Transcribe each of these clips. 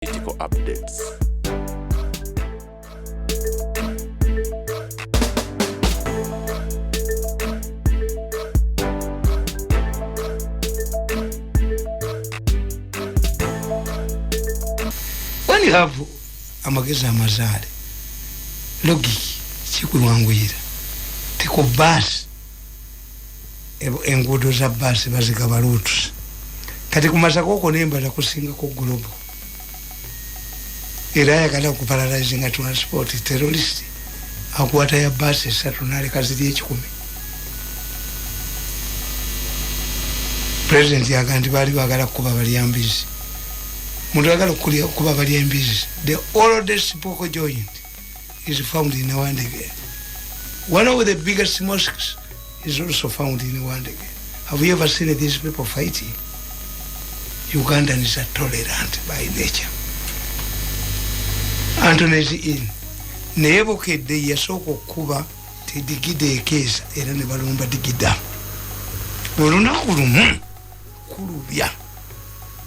Political updates. When you have amagezi amazale logi chikulwanguyira tiko bus engudo za bus bazigaba routes kati kumasakoko nembala kusinga ko global era yakala kuparalyzing transport terrorist akwata ya bus satunale kazidi ekikumi president yagandi bali bagala kuba bali ambizi muntu agala kuba bali ambizi the oldest poko joint is found in Wandege. One of the biggest mosques is also found in Wandege. Have you ever seen these people fighting? Ugandans are tolerant by nature. Anthony's in Nevoke de Yasoko Kuba te digide case era ne balumba digida. Uruna kurumu kurubya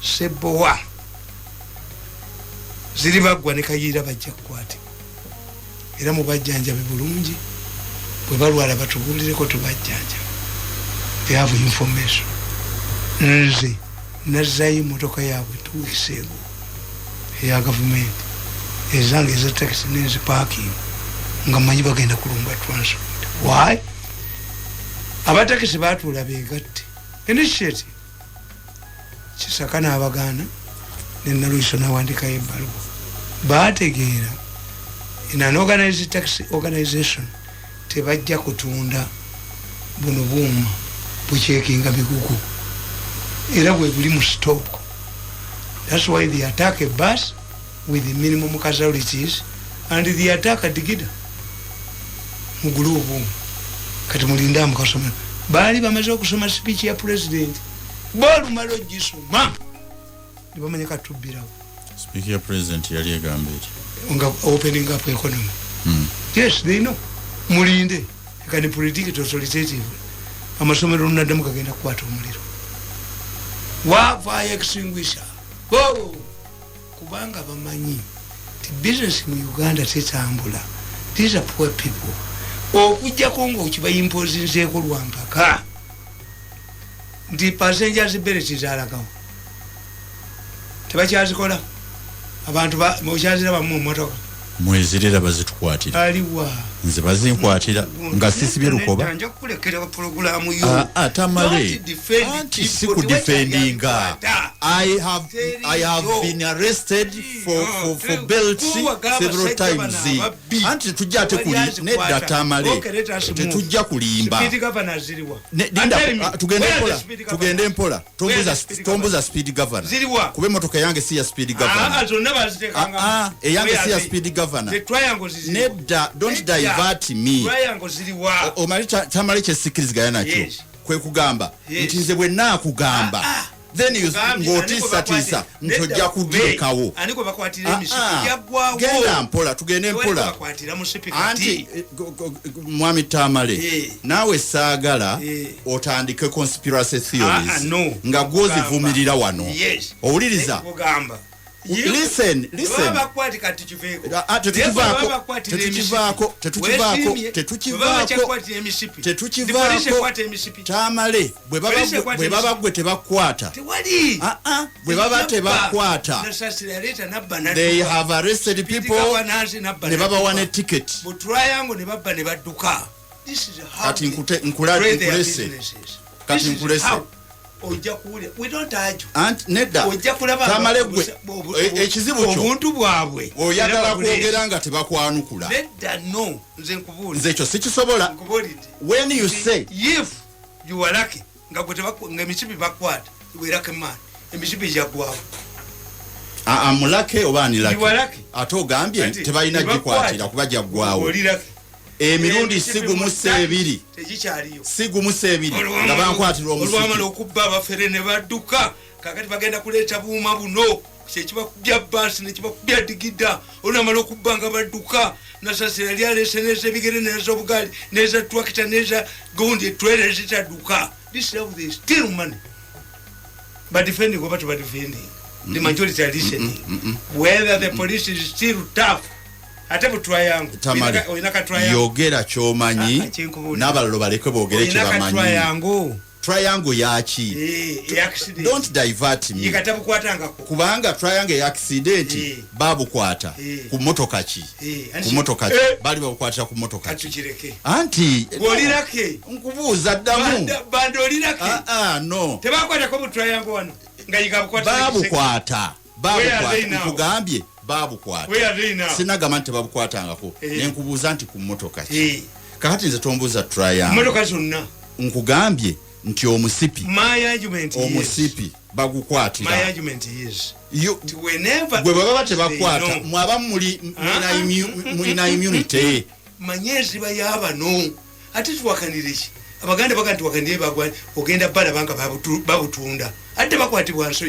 sebowa ziriba gwanika yira bajja kwati. Era mubajjanja bulungi bwe balwala batubulireko tubajjanja. They have information. Nze nazayi motoka yaabwe tuwisego ya government ezange za taxi nezi parking nga manyi bagenda kulumba transport. Why? Abatakisi batula begatte initiative kisakana abagana nenaluiso nawandika ebbaluwa bategeera in an organized taxi organization tebajja kutunda buno buuma buchekinga bigugu era bwe buli mu stock. That's why they attack a bus with the minimum casualties and they attack a digida mugulubu kati mulinda mukasoma bali bamaze okusoma speech ya president bolu malo gisoma ndibamanya katubirawo speech ya president yali egambye nga opening up economy. Yes, they know mulinde kani political authoritative amasomero nnadamu kagenda kwata omuliro wa fire extinguisher kubanga bamanyi the business in Uganda tetambula. These are poor people okujja kongo kiba impose nzeko lwampaka ndi passengers benefits zalagawo tebakyazikola abantu ba mochazira bamu motoka mwezirira bazitukwatira aliwa nze bazinkwatira nga sisibye lukoba nja kulekera program yo Tamale anti siku defendinga I have been arrested for belts several times anti tujjate kuli nedda Tamale tetujja kulimba tugende mpola tombuza speed governor kube motoka yange si ya speed governor eyange si ya speed governor nedda don't divert me omali Tamale kyesikiriziganya nakyo kwe kugamba nti nze bwe nakugamba then you ngotisa ntojja kudekawo aniko bakwatira emishipi yagwawo genda mpola tugende mpola bakwatira mushipi anti mwami Tamale nawe saagala otandike conspiracy theories nga gozi vumirira wano owuliriza kugamba listen Tamale bwe baba gwe tebakwata bwe baba tebakwata they have arrested people ne baba wane ticket kati nkulese kati nkulese we don't argue and nedda Tamale gwe ekizibu kyo obuntu bwabwe oyagala kwogera nga tebakwanukula nedda no nze nkubuulira nze ekyo sikisobola when you say if you are lucky nga emisipi bakwata werake man emisipi jagwawo mulake oba anilake ate ogambye tebalina gikwatira kuba jaggwawo emirundi sigumuseebiri nga bankwatira olwamala okubba abafere ne badduka kakati bagenda kuleeta buuma buno kyekibakubya basi nekibakubya digida olwamala okubba nga badduka nasasira yali alese neza ebigere neza obugali neza twakita neza gundi etwere zitadduka. This is how they steal money by defending what to defending. the majority are listening. Whether the police is still tough. Ate triangle. Tamale. Yogera chomanyi. Nabalalo baleke boogere kye bamanyi. Triangle yachi. Don't divert me. Kubanga triangle ya accident babu kwata ku motoka ki. Ku motoka ki. Bali bakwata ku motoka ki. Anti bolirake nkubuuza ddamu. Bandolirake. No. Tebakwata ko triangle wano. Ngayiga kwata. Babu kwata. Babu kwata. Kugambye babu kwata. Sinagamba nti babu kwatangako. Nenkubuuza nti ku motoka ki. Kakati nze tombuuza triangle. Motoka zonna. Nkugambye nti omusipi omusipi bagukwatira. My argument is whenever gwe baba tebakwata mwaba mulina immunity manyezi bayabano ate tuwakanireki abaganda bakanti wakandiye bagwa ogenda bala banga babutunda ate bakwatibwa nso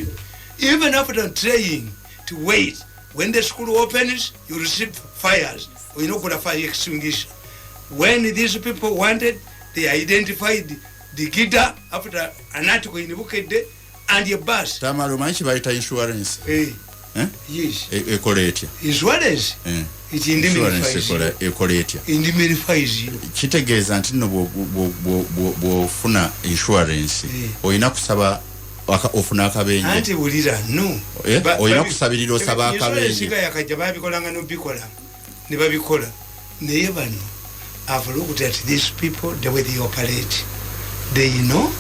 even after trying to wait when the school opens you receive fires or you know put a fire extinguisher. When these people wanted, they identified the guitar after an article in the book and your bus. Tamale manchi baita insurance. Yes. Ekolete. Insurance. It indemnifies you. Ekolete. Indemnifies you. Kitegeeza nti no bo funa insurance. Oyina kusaba ofuna akabenje. Anti bulira no. Oyina kusabirira osaba akabenje. Insurance yakajja babikolanga no bikola. Ne babikola. Naye bano I've looked at these people the way they operate. They know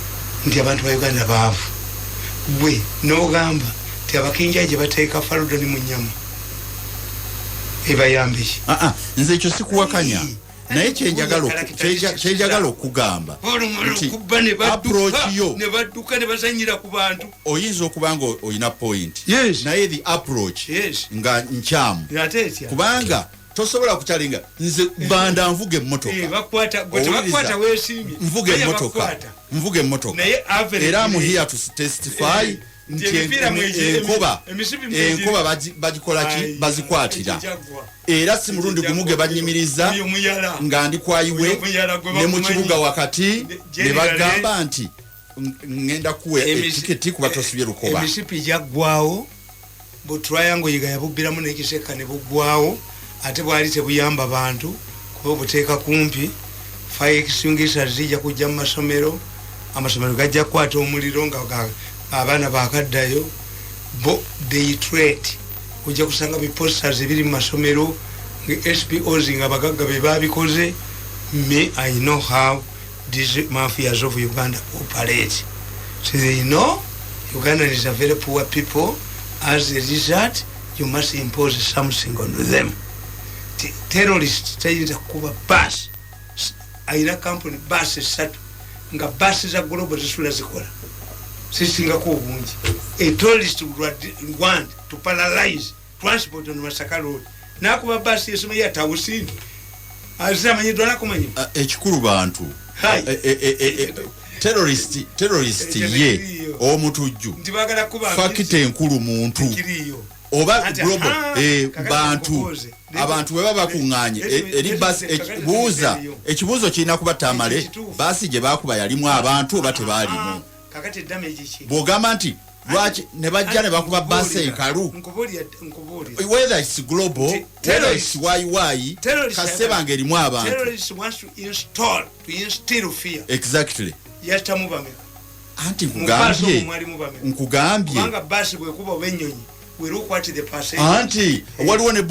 nti abantu ba Uganda baavu. Bwe n'ogamba ti abakinja gye bateeka faludo ni mu nnyama. Ebayambi. Nze ekyo sikuwakanya. Naye kyenjagala okugamba nti approach yo ne badduka ne bazanyira ku bantu. Oyinza okubanga oyina point. Yes. Naye the approach nga nkyamu. Kubanga tosobola kuchalinga nze banda mvuge mmotoka bakwata wesimye mvuge mmotoka era mu here to testify nti enkoba bagikola ki bazikwatira era si mulundi gumuge banyimiriza nga ndi kwayiwe ne mu kibuga wakati ne bagamba nti ngenda kuwe tiketi kuba tosubye lukoba emisipi jaggwawo bu triangle yiga yabubbiramu n'ekiseka ne bugwawo ate bwali tebuyamba bantu kuba buteeka kumpi fire extinguisher zijja kujja mu masomero amasomero gajja kukwata omuliro nga abaana bakaddayo bo they treat ujja kusanga biposters ebiri mu masomero SPOs nga bagagga be babikoze. Me I know how these mafias of Uganda operate. So they know Uganda is a very poor people. As a result, you must impose something on them. Terrorists tayinza kuba bus aina company bus esatu nga bus za global zisula zikola sisinga ko bungi. A terrorist would want to paralyze transport on Masaka road nakuba bus yesoma ya tawusini azama nyidwa nakumanyi ekikulu bantu terrorist ye omutujju ndibagala kuba fakite enkulu muntu oba global bantu abantu bwe bakunganye eri basi ekibuuza ekibuuzo kirina kuba Tamale basi gye bakuba yalimu abantu oba tebaalimu kakati damage ki bwogamba nti lwaki ne bajja ne bakuba basi enkalu whether it's global whether it's why kaseba ngerimu abantu terrorists wants to instill fear exactly yatamubame anti nkugambye banga basi bwe kuba obenyonyi we look what the person anti waliwo ne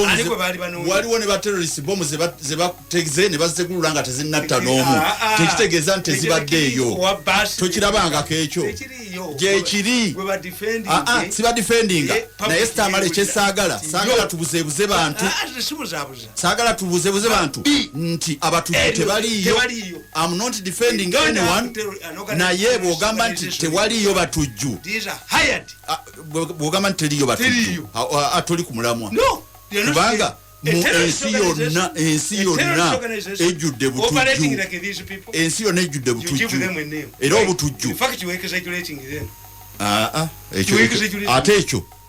ba terrorist bomu ze bategeze ne bazitegulanga tezinnatta n'omu tekitegeeza nti zibaddeeyo tokirabanga kekyo gyekiri siba defendinga naye Tamale kyesaagala tubuzeebuze bantu saagala tubuzeebuze bantu nti abatujju tebaliiyo. I'm not defending anyone naye bw'ogamba nti tewaliiyo batujju bw'ogamba nti teriyo batujju atoli ku mulamwa kubanga mu ensi yonna ejjudde butujju era obutujju ate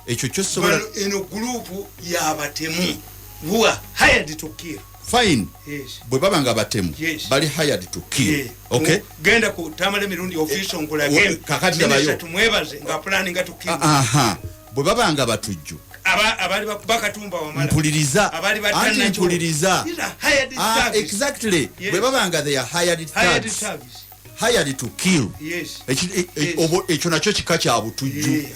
ekyo kyosobola eno gurupu y'abatemu who are hired to kill. Fine. Bwe baba nga batemu bali hired to kill. Okay. Genda ku Tamale Mirundi official nkola game. Kakati yabayo. Tumwebaze nga planning to kill. bwe babanga batujju abali bakatumba wamala mpuliriza abali batana mpuliriza exactly bwe babanga they are hired to kill ekyo nakyo kika kya butujju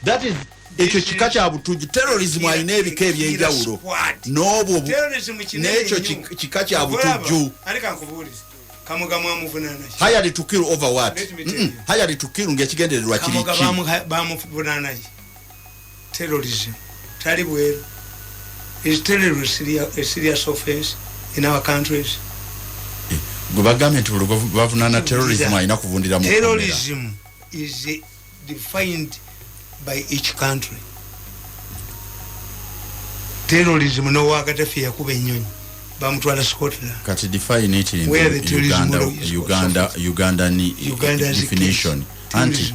that is ekyo kika kya butujju terrorism alina ebika ebyenjawulo n'obwo n'ekyo kika kya butujju hired to kill over what hired to kill ng'ekigendererwa kiri ki bamuvunana terrorism tali bweru is terrorism a serious offense in our countries government bavunana terrorism alina kuvundira mu terrorism is defined by each country terrorism no wakatafi yakuba ennyonyi bamutwala Scotland kati define it in Uganda definition anti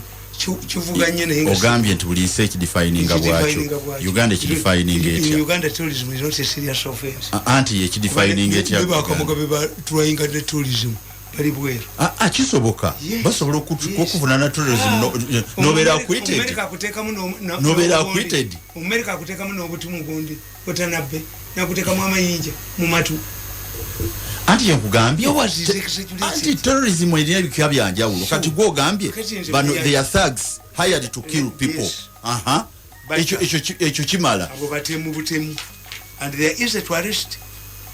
chuvuganye ne ogambye nti buli nsi ekidefininga bwakyo Uganda ekidefininga etya Uganda terrorism is not a serious offense anti ekidefininga etya bakamugabe ba trying the tourism bali bweru kisoboka basobola okuvunana tourism nobera acquitted America akutekamu n'obutumu bundi otanabbe nakutekamu amayinja mu matu anti yakugambye anti terrorism erina ebika byanjawulo kati gwogambye bano they are thugs hired to kill people ekyo kimala abo batemu butemu and there is a tourist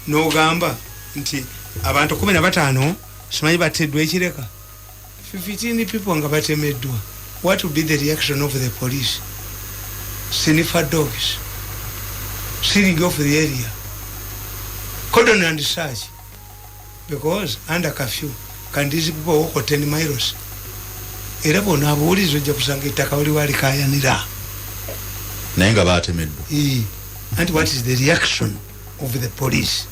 n'ogamba nti abantu 15 simanyi bateddwa ekireka 15 people nga batemeddwa what would be the reaction of the police sniffer dogs sealing off the area cordon and search because under curfew can these people walk 10 miles era bona abuulizo ojja kusanga ettaka wali walikayanira naye nga batemeddwa and what is the reaction of the police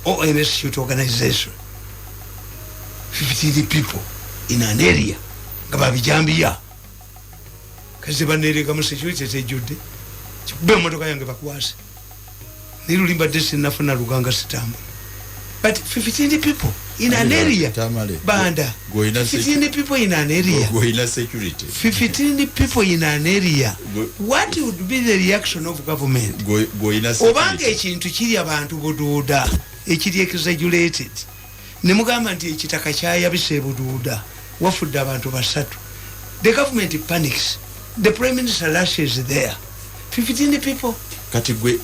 or an institute organization 50 people in an area nga babijambiya kazi banereka mu security tejjudde kikube emotoka yange bakwase nirulimba desi nafuna luganga sitambo but 15 people in an area banda 15 people in an area 15 people in an area what would be the reaction of government obanga ekintu kiri abantu buduuda ekiri exaggerated nemugamba nti ekitaka kyayabise buduuda wafudde abantu basatu the government panics the prime minister rushes there 15 people kati gwe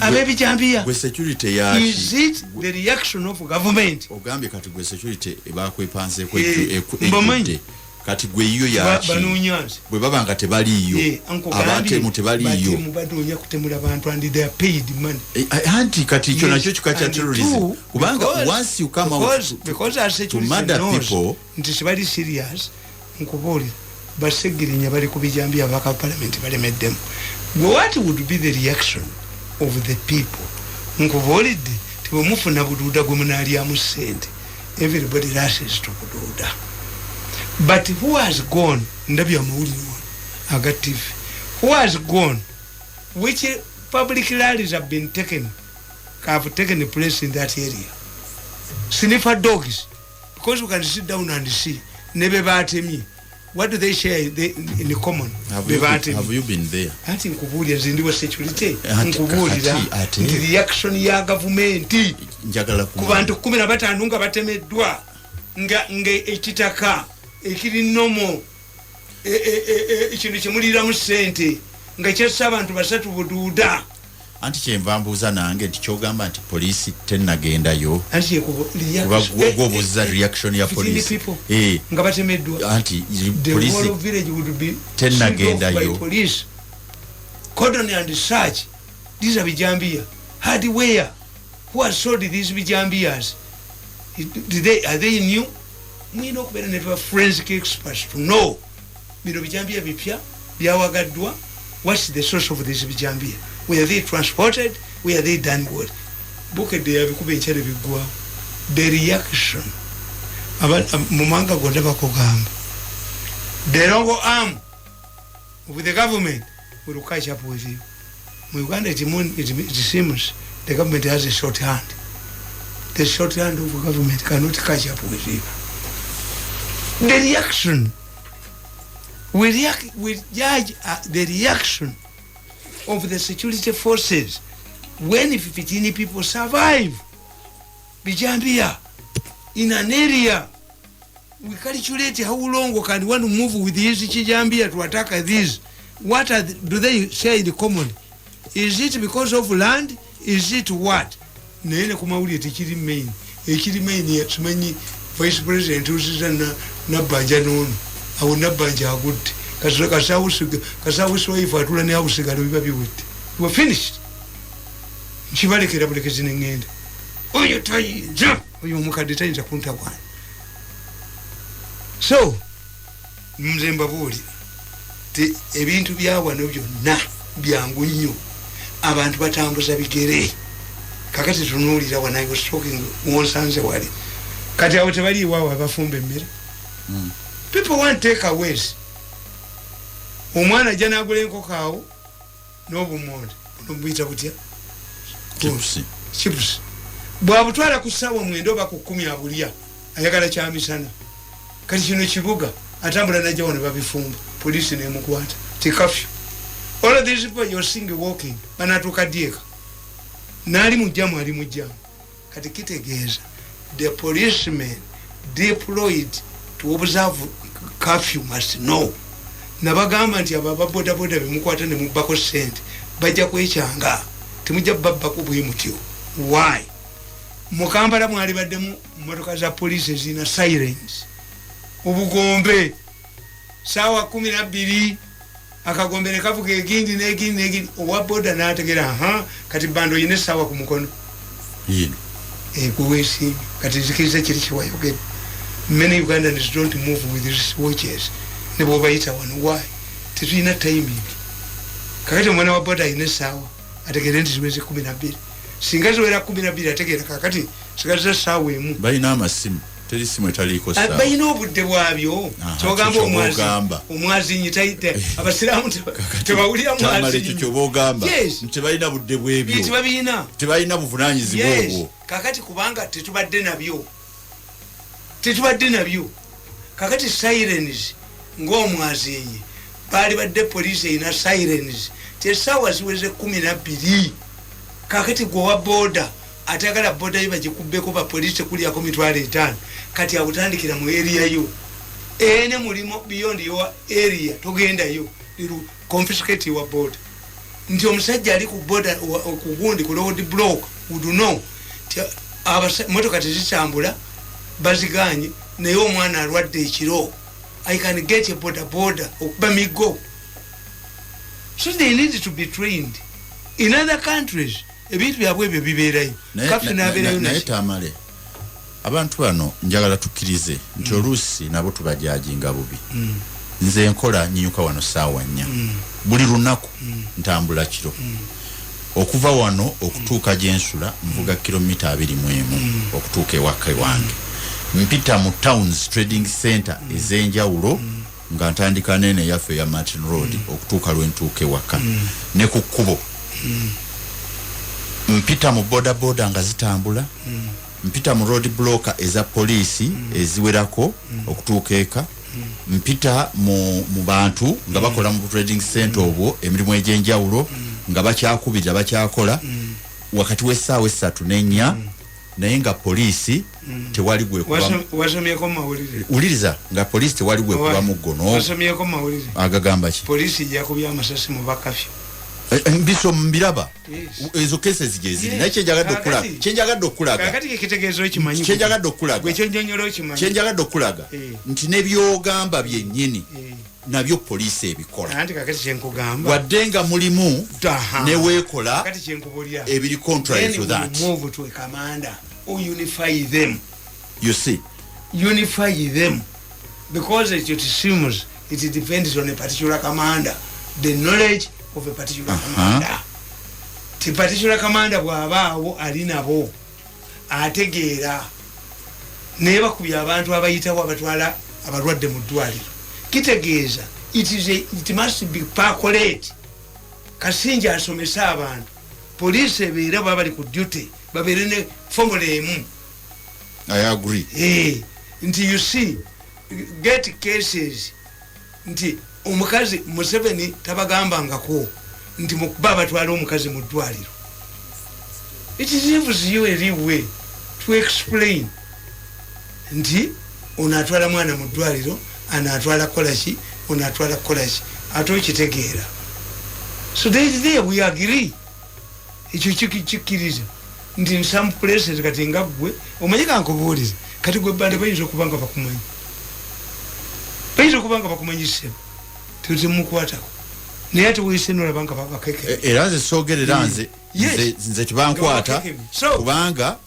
security ya is it the reaction of government ogambye kati gwe security bakwepanze ekudde kati gwe iyo ya banunyanze bwe babanga tebaliyo abantu tebaliyo mubadonya kutemula abantu and they are paid money anti kati icho nacho kikacha terrorism kubanga once you come out because as security murder people nti sibali serious nkuboli basegirinya bali kubijambia baka parliament balemeddemu what would be the reaction of the people nkubolidde tibomufuna buduuda gwe munali amusente everybody rushes to buduuda but who has gone ndabya mawulire agative who has gone which public rallies have been taken place in that area sniffer dogs because you can sit down and see nebe batemi what do they share in common have you been there anti nkubulira zindiwe security nkubulira the reaction ya government njagala ku bantu 15 nga batemeddwa nga ekitaka ekiri nomo ekintu kimulira mu sente nga kyessa abantu basatu buduuda anti kyemvambuuza nange nti kyogamba nti polisi tennagendayo anti gwobuuza reaction ya polisi nga batemeddwa anti polisi tennagendayo cordon and search these are bijambia hardware who has sold these bijambias are they new mwina okubeera ne forensic experts to know bino bijambia bipya byawagaddwa what's the source of these bijambia where they transported where they done what bukedde yabikuba enkyale biggwa the reaction mumanga gonda bakugamba the wrong arm of the government will catch up with you mu Uganda it seems the government has a short hand the short hand of the government cannot catch up with you the reaction we judge the reaction of the security forces when 15 people survive Bijambia in an area. We calculate how long can one move with this Chijambia to attack this. What do they share in common? Is it because of land? Is it what? Nene kumauli eti main. Ekiri main ya tumanyi vice president usizana na banja nono. Au na banja aguti. Kasawusu ifa atula ne awusigala bibabi wete. We were finished. Nchibale kirabule ngende. Oyo tayi ja. Oyo mukadita inza kunta bwana. So mzemba buli te ebintu byawano byonna byangu nnyo abantu batambuza bigere kakati tunulira when I was talking wonsanze wali kati awo tebali wawo abafumba emmere people want takeaways omwana jana agula enkoko awo n'obumonde n'obuyita butya chips bwabutwala ku ssaawa mwenda oba ku 10 abulya ayagala kyamisana kati kino kibuga atambula najja wano babifumba police nemukwata tikafyu all of these people you're seeing walking banatuka dieka nali mujjamu ali mujjamu kati kitegeeza the policemen deployed to observe curfew must know nabagamba nti ababa boda boda bemukwata ne mubako sente bajja kwekyanga timujja babba kubwe mutyo why mukambala mwali baddemu motoka za police zina sirens ubugombe sawa 12 akagombere kavuga egindi negindi owa boda nategera kati bando yine sawa ku mukono yino kuwesi kati zikiza kiri kiwayogera many Ugandans don't move with these watches nebo bayita wano why tetuna timing kakati mwana wa boda yine sawa ategera nti ziweze 12 singazo wera 12 ategera kakati singazo sawa emu bayina amasimu telisimu etaliko sawa bayina obudde bwabyo kyogamba omwazi nyitaite abasiramu tebawulira mwazi tamale kyobogamba tebayina budde bwebyo tebayina buvunanyizibwa obwo kakati kubanga tetubadde nabyo kakati sirens ng'omwazi bali badde police ina sirens tesawa ziweze 12 kakati gwa boda atagala boda yiba jikubbeko ba police kuli yako mitwale 5 kati awutandikira mu area yo ene mulimo beyond your area togenda yo liru confiscate your boda nti omusajja ali ku boda okugundi ku road block would know motoka tezitambula baziganye naye omwana alwadde ekiro I can get a boda okuba migo so they need to be trained in other countries ebintu byabwe byo bibeerayo kafe nabeerayo naye Tamale abantu bano njagala tukkirize nti oluusi nabo tubajajinga bubi nze nkola nyinyuka wano saawa 4 buli lunaku ntambula kiro okuva wano okutuuka gyensula nvuga kilomita 21 okutuuka ewaka wange mpita mu towns trading center ezenjawulo nga ntandika nene yaffe ya Martin Road okutuuka lwentuuka ewaka ne ku kkubo mpita mu boda boda nga zitambula mpita mu road blocker eza police eziwerako okutuuka eka mpita mu bantu nga bakola mu trading center obwo emirimu egyenjawulo nga bakyakubira bakyakola wakati w'essaawa 3 n'ennya naye nga police tewali gwe kuba wasomyeko mawulire uliriza nga police tewali gwe kuba mugono wasomyeko mawulire agagamba ki police yakubya amasasi mu bakafyu mbiso mbiraba ezo cases zigezi naye kyenjagadde okulaga kakati kitegezo kimanyi kyenjagadde okulaga gwe kyenjonyolo kimanyi kyenjagadde okulaga nti nebyogamba byennyini nabyo police ebikola anti kakati kyenkugamba waddenga mulimu neweekola kakati kyenkubulya ebiri contrary to that move to a commander or unify them you see unify them because it seems it depends on a particular commander the knowledge of a particular commander ti particular commander bwabaawo alinabo ategeera neba kubya abantu abayitawo abatwala abalwadde mu ddwaliro kitegeeza it must be percolate kasinja asomesa abantu police ebeera baba bali ku duty babeere ne formula emu I agree nti you see get cases nti omukazi Museveni tabagambangako nti mukuba batwala omukazi mu ddwaliro. It leaves you a real way to explain nti onatwala mwana mu ddwaliro anatwala kolaki onatwala kolaki ate okitegeera. So there we agree. Ekyo kikkiriza nti in some places kati nga ggwe omanyi kankubuulize kati gwe bande bayinza okuba nga bakumanyi ssebo temukwatako naye ate weyise nolaba nga bakeke era nze soogerera nze tebankwata kubanga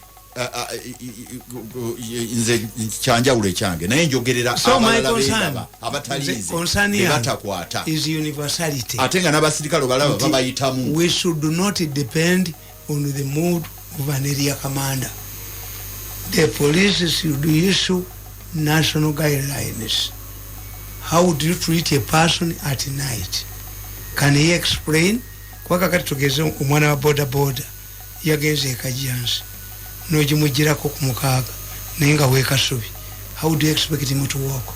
nze kyanjawulo ekyange naye njogerera abalala beeraba abatalinze bebatakwata ate nga n'abasirikale balaba babayitamu. We should not depend on the mood of an area commander. The police should issue national guidelines. How do you treat a person at night? Can he explain? Kwa kakati tugeze omwana wa boda yagenze ekajansi n'ogimugirako ku mukaaga naye nga weekasubi. How do you expect him to walk?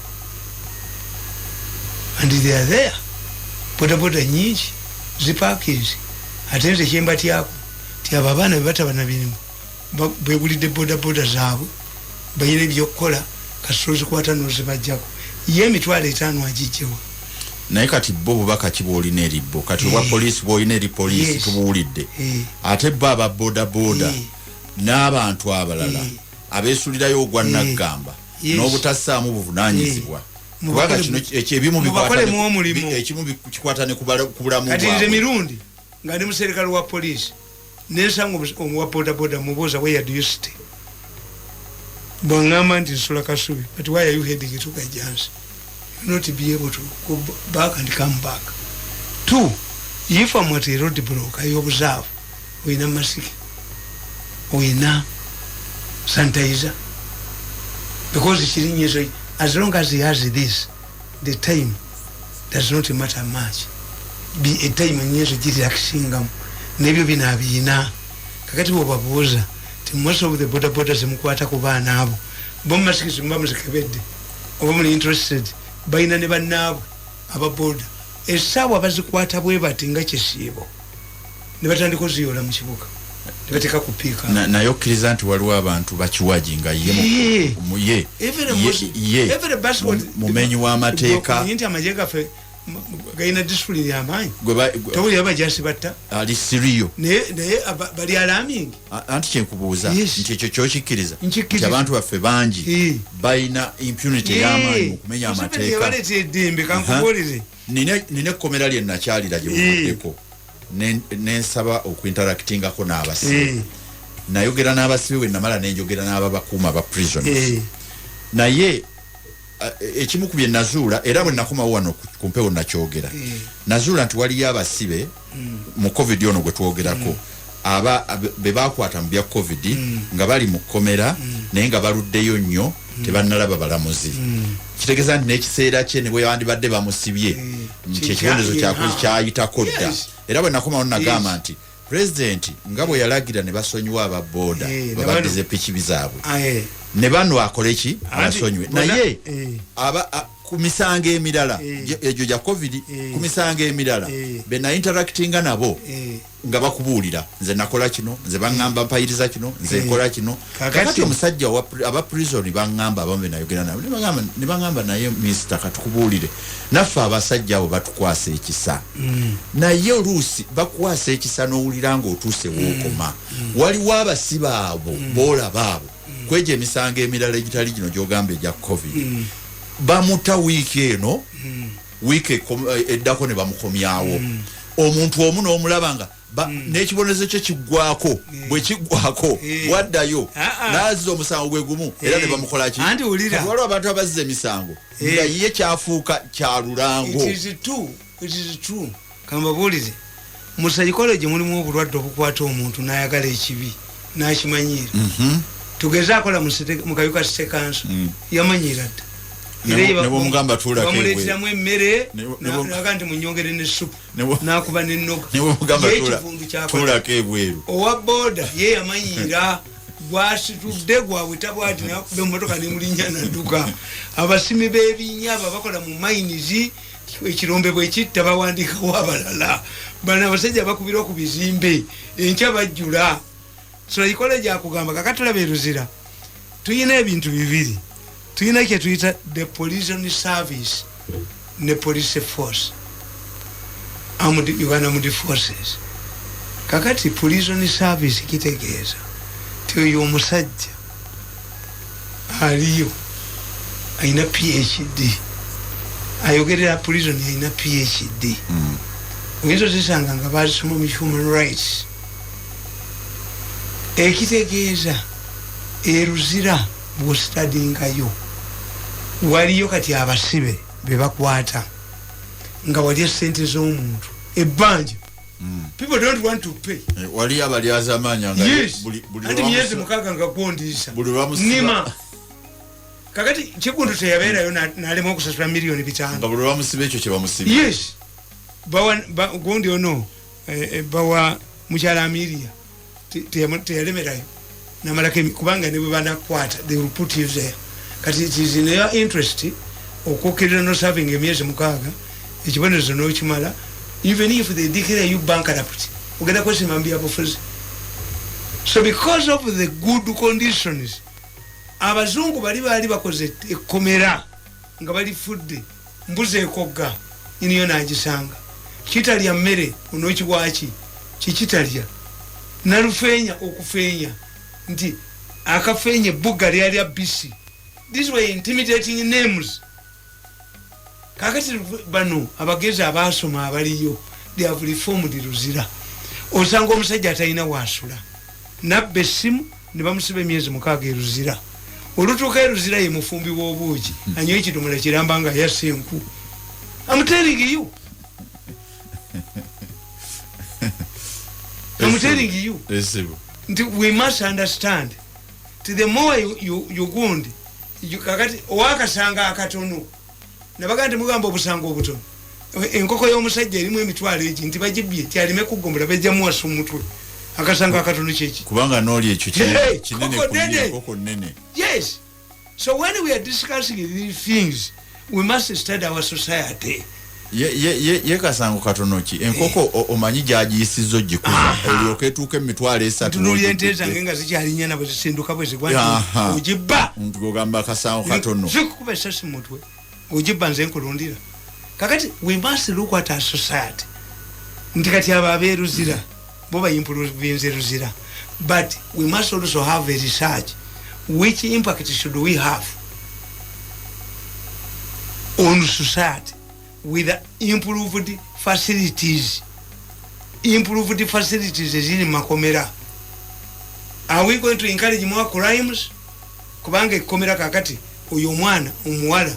And they are there. Boda nyingi zipakizi ate nze kyemba tyako ti abo abaana bebataba na birimu begulidde boda zaabwe bayina ebyokukola kasito zikwata n'ozibajjako ye emitwalo 5 agijjewa. Naye kati bo bubaka kiboolina eribbo kati obwa poliisi bwolina eri poliisi tubuwulidde ate bo aba boda n'abantu abalala abeesulirayo ogwa naggamba n'obutassaamu buvunaanyizibwa kubanga kino ekimu kikwata ne ku bulamu bwabwe. Kati nze Mirundi nga ndi muserikale wa poliisi nensanga omuwa boda mubuuza where do you stay bwangamba nti nsula kasubi but why are you heading to Kajansi? You not be able to go back and come back. 2, if I'm at a roadblock I observe oyina masiki oyina sanitizer because kirinyezo as long as he has this the time does not matter much. Be a time nyezo jirelaxingamu nebyo binabiina kakati bwobabuuza ti most of the boda zimukwata ku baana abo bo masiki zimbamusekebedde oba muli interested bayina ne bannaabwe ababoda essaawa bazikwata bwe bati nga kisiibo ne batandika oziyola mu kibuga ne bateeka ku piika naye okkiriza nti waliwo abantu bakiwaji nga ye mumenyi w'amateeka nti amagye gaffe gayina discipline y'amaanyi tewuli abajasi batta ali siriyo naye bali alarming. Anti kyenkubuuza nti ekyo kyokikkiriza nti abantu baffe bangi bayina impunity y'amaanyi mu kumenya amateeka. Baleeta eddembe kankubuulire nina ekkomera lye nakyalira gye buvuddeko nensaba okuinteractingako n'abasibe nayogera n'abasibe we namala nenjogera n'ababakuuma aba prisoners naye ekimu ku bye nazuula era bwe nakomawo wano ku mpewo nakyogera nazuula nti waliyo abasibe mu covid ono gwe twogerako be bakwata mu bya covid nga bali mu kkomera naye nga baluddeyo nnyo tebannalaba balamuzi kitegeeza nti n'ekiseera kye ne bwe bandibadde bamusibye nti ekibonezo kyayitako dda era bwe nakomawo nagamba nti pulezidenti nga bwe yalagira ne basonyiwa ababooda babaddize pikibi zaabwe ne bano akole ki abasonywe naye ku misango emirala egyo gya covid ku misango emirala be na interactinga nabo nga bakubuulira nze nakola kino nze baŋŋamba mpayiriza kino nze nkola kino kakati omusajja aba prison baŋŋamba abamu benayogera nabo ne baŋŋamba naye minisita katukubuulire naffe abasajja abo batukwasa ekisa naye oluusi bakwasa ekisa n'owulira ng'otuuse wookoma waliwo abasiba abo boolaba abo kweje emisango emirala egitali gino gyogamba egya covid bamuta wiiki eno wiiki eddako ne bamukomyawo omuntu omu n'omulaba nga n'ekibonezo kye kiggwako bwe kiggwako waddayo n'azza omusango gwe gumu era ne bamukola ki waliwo abantu abazza emisango nga ye kyafuuka kya lulango. It is true kambabuulize mu psychology mulimu obulwadde obukwata omuntu n'ayagala ekibi n'akimanyira tugeze akola mu kayuka state council yamanyira dda nebomugamba bamuleeteramu emmere naga nti munyongere nessupu nakuba nennoga tulako ebweru owa booda ye yamanyira gwasitudde gwaweta bwati nakuba emmotoka nemulinnya nadduka abasimi b'ebinnya abo abakola mu mainizi ekirombe bwe kitta bawandiikawo abalala bana abasajja bakubirwa ku bizimbe enkya bajjula so ekikola gyakugamba kakatulaba eruzira tuyina ebintu bibiri tuyina kye tuyita the police service ne police force Uganda Armed Forces kakati police service kitegeeza ti oyo omusajja aliyo ayina PhD ayogerera prison yayina PhD oyinza zisanga nga basoma mu human rights ekitegeeza eruzira bwostadingayo waliyo kati abasibe bebakwata nga wali sente z'omuntu ebbanja people don't want to pay wali abali azamanya nga buli myezi mukaga nga gondisa nima kakati chikundu teyabeerayo nalema okusasula miliyoni 5 nga buli bamusibe ekyo kye bamusibe yes gundi ono bawa mukyala Amiria teyalemerayo namalako kubanga ne bwe banakwata they will put you there kati it is in your interest okukirira no serving emyezi 6 ekibonerezo n'okimala even if they declare you bankrupt ugenda kwesimambia bufuzi so because of the good conditions abazungu bali bakoze ekomera nga bali fudde mbuze ekogga niyo nagisanga kitalya mmere onokiwaki kikitalya narufenya okufenya nti akafenye bugga lyali abisi these were intimidating names kakati bano abagezi abasoma abaliyo they have reformed Ruzira osanga omusajja atalina wasula nabbe essimu ne bamusiba emyezi 6 Ruzira olutuuka Ruzira ye mufumbi w'obuugi anyo ekidomola kiramba nga yasenku I'm telling you I'm telling you we must understand to the more you gundi kakati owakasanga akatono nabagandi mugamba obusanga obutono enkoko y'omusajja erimu emitwalo egi nti bagibye tyalime kugombola bejjamu wasa omutwe akasanga akatono kyeki kubanga noli ekyo kinene koko nene yes so when we are discussing these things we must study our society ye kasango katono ki enkoko omanyi gyagiyisizo gikuza eryoka etuuka emitwalo 3 tunuli ente zange nga zikyalinya nabo zisenduka bwe zigwa ojibba ntugamba kasango katono zikuba esasi mutwe ojibba nze nkulundira kakati we must look at our society nti kati aba abeeruzira bo bayimprove Ruzira but we must also have a research which impact should we have on society with improved facilities ezili makomera. Are we going to encourage more crimes? Kubanga komera kakati uyo mwana umuwala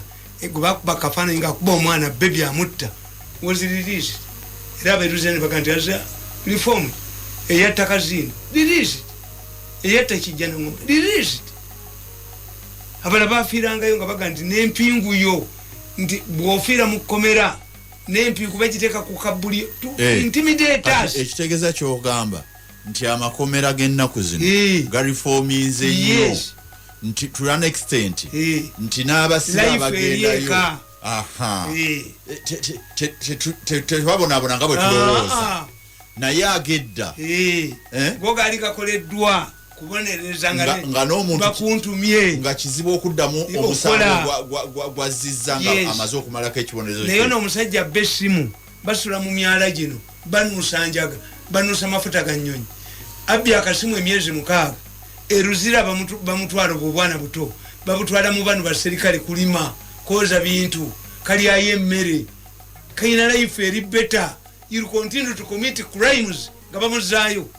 bakafana inga kuba omwana baby amutta was released erabe ruzeni bakanti aza reform eyata kazini released eyata kijana ngombe released abala bafiranga yo nga baganti nempingu yo ndi bwofira mukomera nempingu bagiteka ku kabuli intimidators ekitegeza kyogamba nti amakomera gennaku zino ga reforminze yo nti to an extent nti n'abasiba bagendayo aha tebabonabona nga bwe tulowooza naye agedda goga alikakoleddwa kubonereza nga n'omuntu bakuntumye nga kizibu okuddamu omusango gwazizza nga amaze okumalako ekibonerezo naye n'omusajja besimu basula mu myala gino banuusanjaga banuusa mafuta ga nnyonyi abbi akasimu emyezi 6 eruzira bamutwala obwana buto babutwala mu banu baserikale kulima koza bintu kali ayemmere kayina life eri better you continue to commit crimes gabamuzayo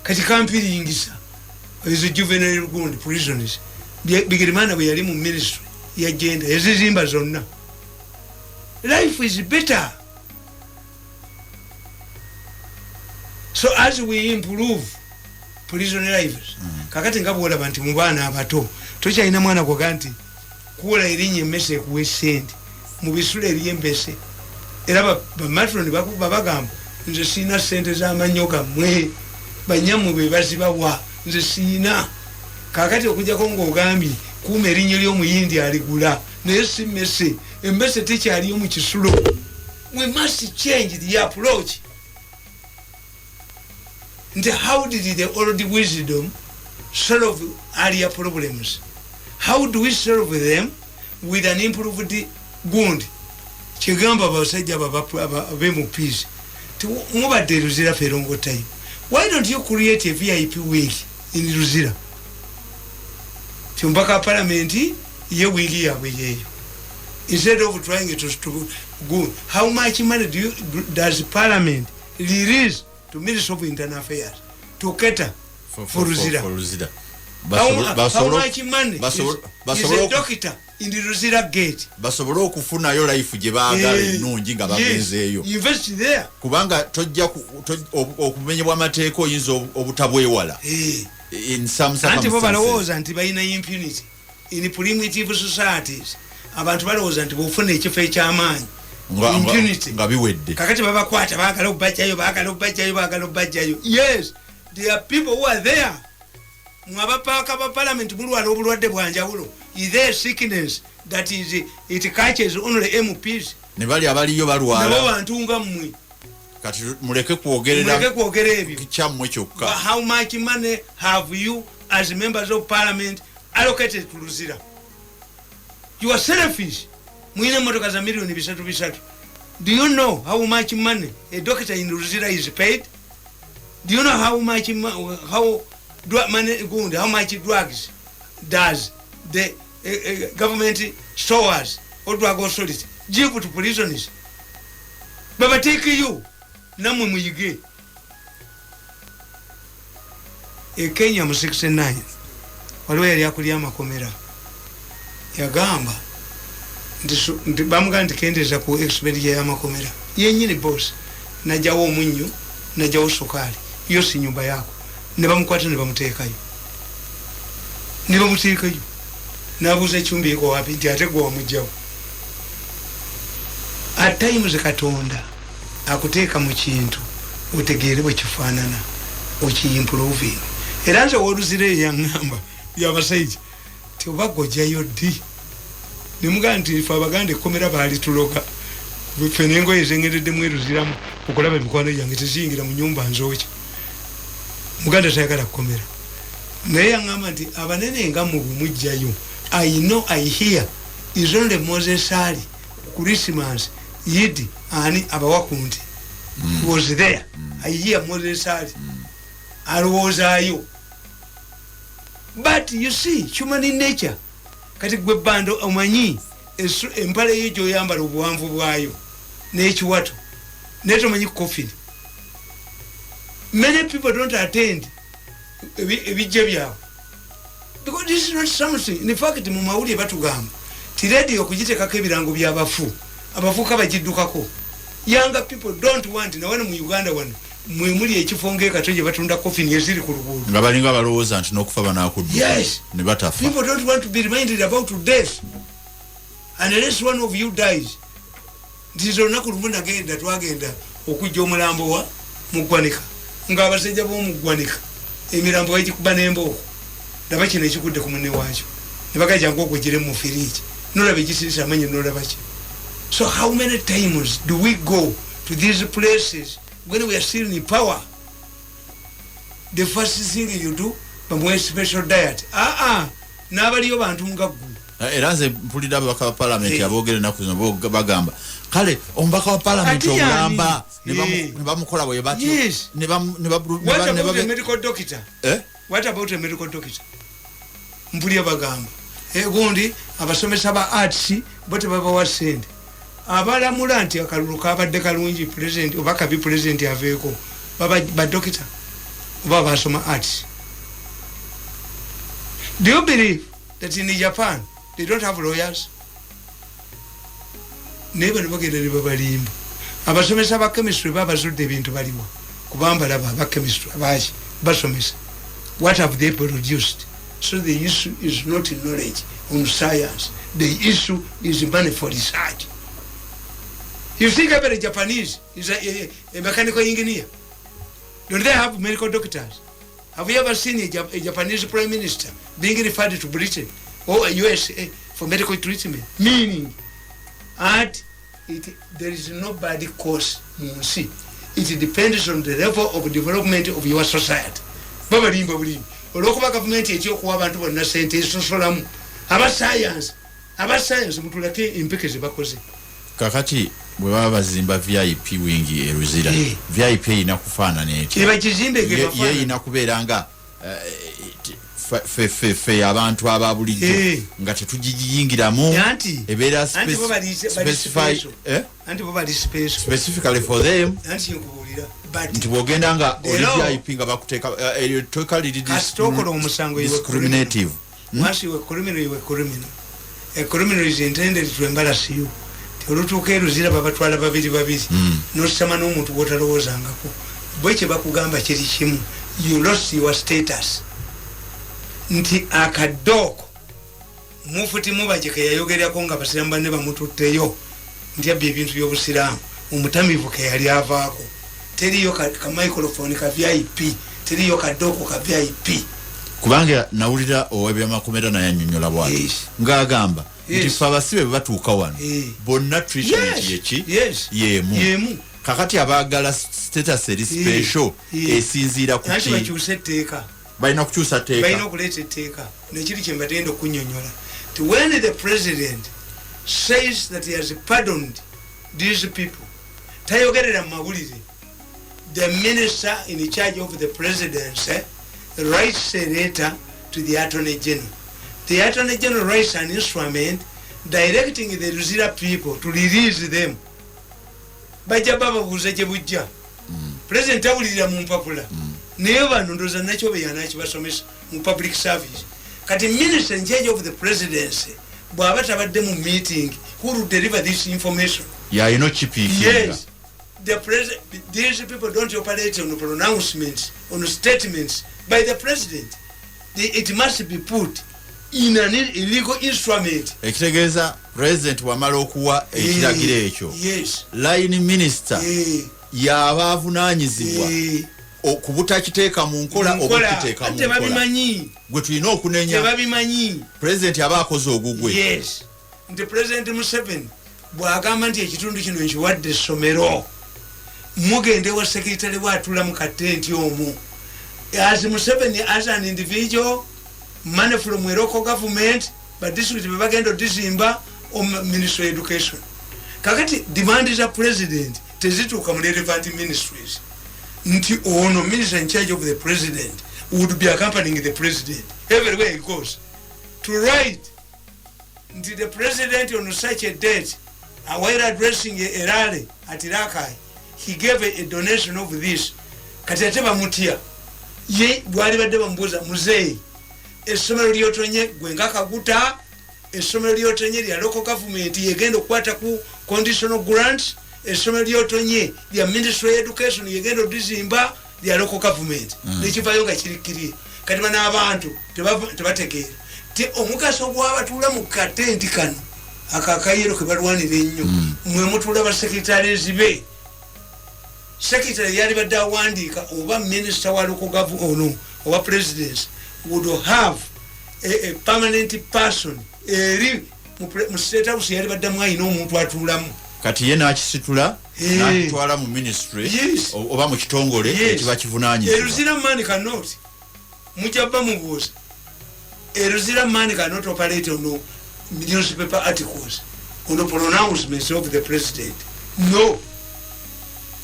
kati kampiri ingisa is a juvenile Uganda prisoners bigirimana bwe yali mu ministry ya gender yazizimba zonna life is better. So as we improve prison lives kakati ngabwola bantu mu bana abato tokyalina mwana gwa ganti kuola erinye mmese kuwe sente mu bisule eryembese era ba matron babagamba nze sina sente za manyoka mwe banyamu be bazibawa nze sina kakati okujja ko ngogambi kuma erinyo ly'omuyindi aligula nesi messe emmese tekyaliyo mu kisulo. We must change the approach. And how did the old wisdom solve earlier problems? How do we solve them with an improved gund? Chigamba basajja abemu peace. Mubadde Luzira ferongo time. Why don't you create a VIP week in Luzira? Chumbaka parliament ye wiki ya weyeyo. Instead of trying to go, how much money does parliament release to Ministry of Internal Affairs to cater for Luzira? How much money is a doctor in the Luzira gate? Basobolo okufuna yo life gye baagala ennungi nga bagenzeeyo. Invest there. Kubanga tojja okumenyebwa amateeka oyinza obutabwewala. In some circumstances. Anti bo balowooza nti balina impunity. In primitive societies, abantu balowooza nti bw'ofuna ekifo eky'amaanyi. Impunity. Nga biwedde. Kakati babakwata baagala okubajjayo. Yes, there are people who are there. Mwabapaaka ba parliament mulwala obulwadde bwanjawulo. Is there sickness that it catches only MPs? Ne bali abaliyo balwala. Nabo bantu nga mmwe. Kati muleke kwogerera ebyo. Kyammwe kyokka. How much money have you as members of parliament allocated to Luzira? You are selfish. Mwine motoka za milioni 3. Do you know how much money a doctor in Luzira is paid? Do you know how much drugs does the government stores or drug authority give to prisoners? Baba take you namwe muyige. Kenya mu 69 waliwo yali akulya amakomera yagamba nti bamugamba nti kendeza ku expenditure y'amakomera yennyini boss najawo omunyu najawo sukali yo si nyumba yako ne bamukwata ne bamuteekayo n'abuuza ekyumba eko wapi nti ate gwe wamugjawo. At times Katonda akuteeka mu kintu otegeere bwe kifaanana okiimproving. Era nze Oluzira yaŋŋamba by'abasajja tebagojjayo ddi ne mugamba nti ife Abaganda ekkomera baali tuloga ffe n'engoye zengereddemu Luziramu okulaba emikwano gyange teziyingira mu nnyumba nzooki. Muganda tayagala kukomera naye yaŋŋamba nti abanene nga mu bwe mujjayo. I know I hear is only Moses Ali Christmas Yidi ani abawakunti was there. I hear Moses Ali alowoozayo. But you see human in nature kati gwe bando omanyi empale yo gyoyambala obuwanvu bwayo n'ekiwato netomanyi coffin. Many people don't attend ebijja byabwe because this is not something. In fact mu mawulire batugamba ti radio okugiteekako ebirango by'abafu abafu kabagiddukako. Younger people don't want na wano mu Uganda wano mwemuli ekifo ng'ekato gye batunda coffin eziri ku luguudo nga balinga balowooza nti n'okufa banakuddu. Yes, ne batafa. People don't want to be reminded about death unless one of you dies. Ndizo olunaku lumu nagenda twagenda okujja omulambo wa muggwanika ng'abasajja b'omuggwanika emirambo bagikuba n'embooko ndaba kino ekikudde ku munne waakyo ne bagajjanga okugire mu firiigi nolaba egisirisa amanyi nolaba ki. So how many times do we go to these places when we are still in power? The first thing you do bamwe special diet n'abaliyo bantu nga ggwe. Era nze mpulira ababaka ba parliament aboogera ennaku zino bagamba kale omubaka wa parliament omulamba ne bamukola bwe batyo. What about a medical doctor? Mpulira bagamba gundi abasomesa ba arts bo tebabawa ssente abalamula nti akalulu kabadde kalungi president oba kabi president aveeko ba doctor oba basoma arts. Do you believe that in Japan they don't have lawyers? Neba nebagenda ne babalimba abasomesa ba chemistry babazudde ebintu baliwa kubamba laba ba chemistry abaaki basomesa. What have they produced? So the issue is not knowledge on science. The issue is money for research. You think about a Japanese is a mechanical engineer. Don't they have medical doctors? Have you ever seen a Japanese prime minister being referred to Britain or USA for medical treatment, meaning there is nobody cause munsi. It depends on the level of development of your society. Baba limba bulimba olokuba government ekyokuwa abantu bonna sente esosolamu aba science mutulake impekeze bakoze kakati bwe baba bazimba VIP wingi eruzira VIP inakufaanana ekyo eba kizimbe ke bafaana ye inakubeeranga fe abantu ababulijjo nga tetugiyingiramu ebeera specifically for them nti bwogenda nga oli VIP nga bakuteeka discriminative. Once you were criminal. A criminal is intended to embarrass you. Olutuuka eruzira babatwala babiri nosama n'omuntu gw'otalowoozangako bwe kye bakugamba kiri kimu, you lost your status. Nti akadooko mufuti mubajeke yayogerako nga basiramu banne bamututteyo nti abba ebintu by'obusiraamu omutamivu ke yali avaako teriyo ka microphone ka VIP, teriyo kadooko ka VIP. Kubanga nawulira ow'ebyamakomera naye annyonnyola bw'ati ng'agamba nti ffe abasibe bwe batuuka wano bonna treatment yeki yemu kakati abaagala status eri special esinziira ku ki bakyusa etteeka balina okukyusa tteeka balina okuleeta etteeka nekiri kye mbatenda okunnyonnyola ti when the president says that he has pardoned these people tayogerera mu mawulire. The minister in charge of the presidency writes a letter to the Attorney General. The Attorney General writes an instrument directing the Luzira people to release them. Bajja baba buuza gye bujja. President awulirira mu mpapula. Naye bano ndowooza nakyo be yana kibasomesa mu public service. Kati minister in charge of the presidency bw'aba tabadde mu meeting who will deliver this information. You know chipping. Yes. The president, these people don't operate on pronouncements, on statements by the president. It must be put in an illegal instrument. Ekitegeeza president wamala okuwa ekiragiro ekyo. Yes. Line minister yaba avunaanyizibwa okubutakiteeka mu nkola obukiteeka mu nkola. Tebabimanyi. Gwe tulina okunenya. Tebabimanyi. President aba akoze ogugwe. Yes. Nti President Museveni bw'agamba nti ekitundu kino nkiwadde essomero. Mugende wa secretary watula mu katenti omwo. As Museveni as an individual, money from a local government, but this will be bagendo dizimba or Ministry of Education. Kakati demand is a president tezituuka mu relevant ministries. Nti ono minister in charge of the president would be accompanying the president everywhere he goes to write nti the president on such a date while addressing a rally at Rakai he gave a donation of this. Kati ate bamutya ye bwali badde bamubuuza muzeeyi essomero lyotonye gwe ngakaguta essomero lyotonye lya local government yegenda okukwata ku conditional grants essomero lyotonye lya Ministry of Education yegenda odizimba lya local government nekivayo nga kirikiri kati bana abantu tebategeera ti omugaso gw'abatuula mu katenti kano akakayiro ke balwanira ennyo mwe mutuula basekretarizi be. Secretary yali badde awandiika oba minister wa local government oba president would have a permanent person eri mu state house yali badde mwayina omuntu atuulamu. Kati ye n'akisitula n'akitwala mu ministry oba mu kitongole ekiba kivunaanyizibwa. Eruzira man cannot mujabba mubuuza eruzira man cannot operate on newspaper articles on the pronouncements of the president. No.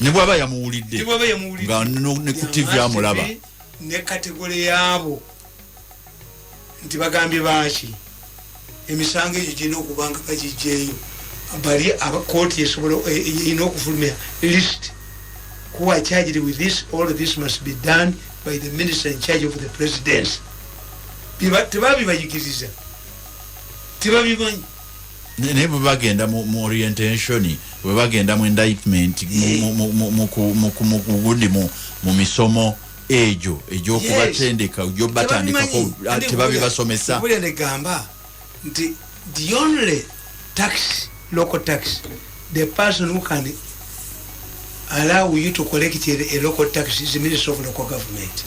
Ne bwaba yamuwulidde nga ne ku TV amulaba ne kategori yaabo nti bagambye baaki emisango egyo girina okubanga kagijjeeyo bali abakooti esobola erina okufulumya list who are charged with this. All this must be done by the minister in charge of the presidency. Tebabibayigiriza tebabimanyi ne bwe bagenda mu orientation bwe bagenda mu indictment gundi mu misomo egyo egyokubatendeka egyobatandikako tebabibasomesa. Buli negamba nti the only tax, local tax, the person who can allow you to collect a local tax is the Minister of Local Government.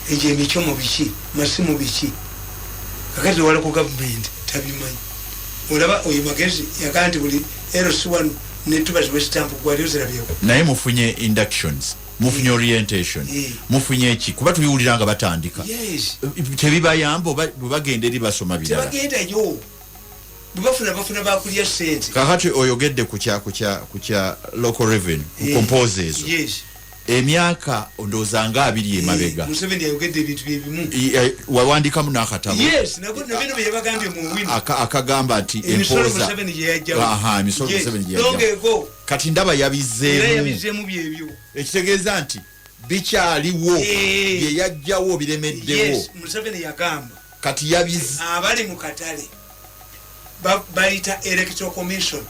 Eje emichomo biki masimu biki kakati wa local government tabimanyi olaba oyo magezi yakanti buli LC1 netubazibwe stamp gwaliozerabyeko naye mufunye inductions mufunye orientation mufunye eki kuba tubiwulira nga batandika tebibayamba bwe bagenda eri basoma birala tebagendayo bafuna bakulya sente kakati oyogedde ku kya local revenue compose ezo emyaka ndowooza nga 2 emabega Museveni yayogedde ebintu byebimu wawandikamu n'akatabo nabino byebagambye mu wino akagamba nti emisolo Museveni gye yajjawo emisolo Museveni gye yajjawo kati ndaba yabizeemu byebyo ekitegeeza nti bikyaliwo bye yajjawo biremeddewo Museveni yagamba kati yabize abali mu katale bayita electoral commission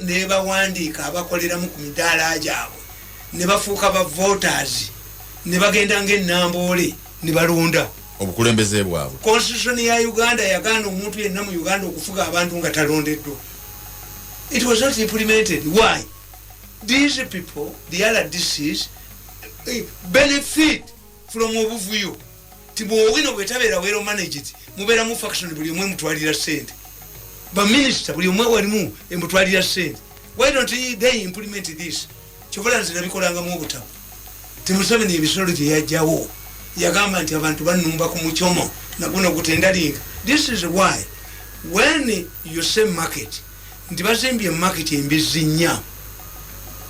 nebawandiika abakoleramu ku midaala gyabwe ne bafuuka ba voters ne bagenda ng'ennamboole ne balonda obukulembeze bwabwe constitution ya Uganda yagaana omuntu yenna mu Uganda okufuga abantu nga talondeddwa. It was not implemented. Why? These people, the RDCs, benefit from obuvuyo tibwowino bwetabeera wero managed mubeera mu faction buli omwe mutwalira sente ba minister buli omwe walimu emutwalira sente. Why don't they implement this? Chokola nzina bikolanga mu obutabu Museveni ebisolo gye yajjawo yagamba nti abantu banumba ku muchomo na kuno kutendalinga. This is why when you say market nti bazimbye market embizinya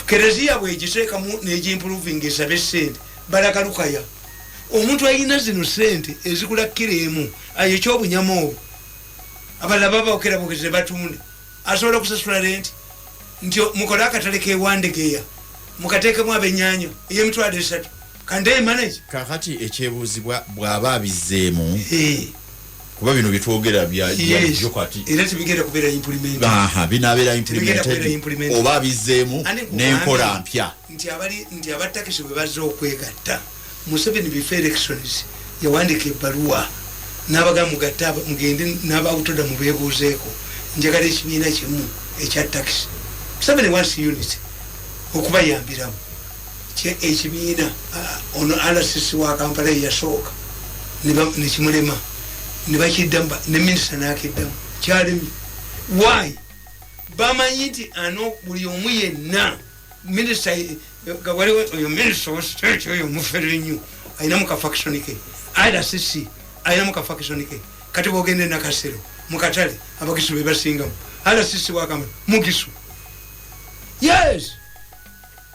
Kereziya bwegiteeka mu negimproving esabe sente balakalukaya omuntu ayina zino sente ezikula kiremu ayo ekyobunyama obwo abalala babaokera bogeze batunde asobola kusasula renti nti mukola akatale kewandegeya mukateekemu abennyanja ey'emitwalo 3 kande manage kakati ekyebuuzibwa bw'aba abizeemu kuba bino byetwogera byajo kati era tibigenda kubeera implement binaabeera implemented oba abizeemu n'enkola mpya nti abatakisi bwe bazze okwegatta Museveni before elections yawandiika ebbaluwa n'abaga mugatta mugende n'abawutoda mubeebuuzeeko njagala ekibiina kimu ekya takisi. Museveni wants unity okubayambiramu ekibiina ono RCC wa Kampala yasooka nekimulema nebakiddamu ne minisita n'akiddamu kyalemi. Why? Bamanyi nti ano buli omu yenna minisita waliwo oyo minisita wa state oyo mufere nnyo ayina mu kafaction ke RCC ayina mu kafaction ke kati bwogende nakasero mu katale abagisu be basingamu RCC wa Kampala mugisu. Yes.